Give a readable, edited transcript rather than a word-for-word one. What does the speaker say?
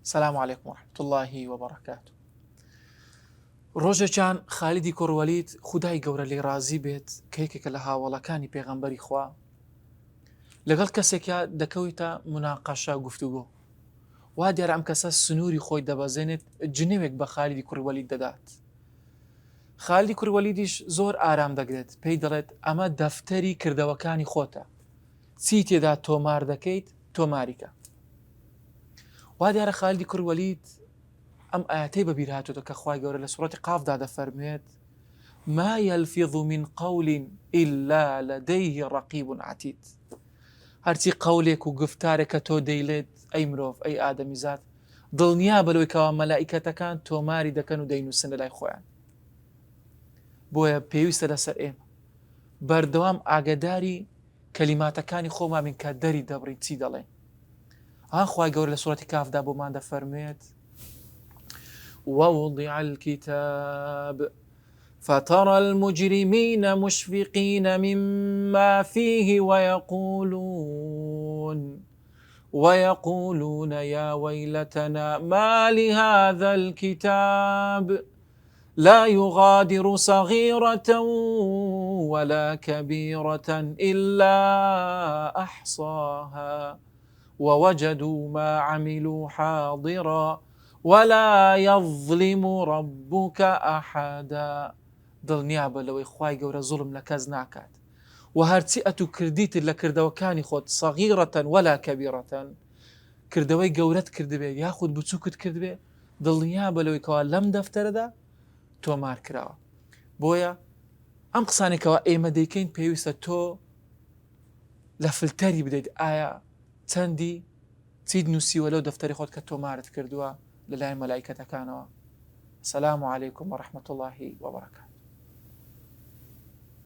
السلام عليكم ورحمة الله وبركاته. ڕۆژێکیان خالیدی کوڕوەلید خودای گەورە لێ رازی بێت کەیکێکە لە هاوڵەکانی پێغەمبەری خوا لەگەڵ کەسێکە دەکەویتە مناقەشە گفتوگۆ وا دیارە ئەم کەسە سنووری خۆی دەبەزێنێت جنێوێک بە خالیدی کوڕوەلید دەدات. خالیدی کوڕوەلیدیش زۆر ئارام دەگرێت، پێی دەڵێت ئەمە دەفتەری کردەوەکانی خۆتە، چی تێدا تۆمار دەکەیت تۆماریکە. وا دیارە خالیدی کوڕوەلید ئەم ئاەتەی بەبیر هاتووە کە خوای گەورە لە سوڕەتی قافدا دەفەرمێت ما يلفظ من قول إلا لديه رقيب عتيد. هەرچی قەولێک و گفتارێک کە تۆ دەیڵێت ئەی مرۆڤ ئەی ئادەمیزاد دڵنیا بەلەوەی کەوا مەلائیکەتەکان تۆماری دەکەن و دەینووسن لە لای خۆیان. بۆیە پێویستە لەسەر ئێمە بەردەوام ئاگداری کەلیماتەکانی خۆمان بین کە دەری دەبڕین چی دەڵێن. خوای گەورە لە سوڕەتی کافدا بۆمان دەفەرمێت ووضع الكتاب فترى المجرمين مشفقين مما فيه ويقولون يا ويلتنا ما لهذا الكتاب لا يغادر صغيرة ولا كبيرة إلا أحصاها ووجدوا ما عملوا حاضرا ولا يظلم ربك أحدا. دڵنیا بە لەوەی خوای گەورە زوڵم لە کەس ناکات و هەرچی ئەتو کردیتر لە کردەوەکانی خۆت سەغیرەتەن وەلا کەبیرەتەن کردەوەی گەورەت کردبێ یاخود بچووکت کردبێ دڵنیا بە لەوەی کەوا لەم دەفتەرەدا تۆمار کراوە. بۆیە ئەم قسانێکەوە ئێمە دەیکەین پێویستە تۆ لە فلتەری بدەیت ئایا چەندی چیت نووسیوە لەو دەفتەری خۆت کە تۆمارت کردووە لەلای مەلائیکەتەکانەوە. السلام عليكم ورحمة الله وبركاته.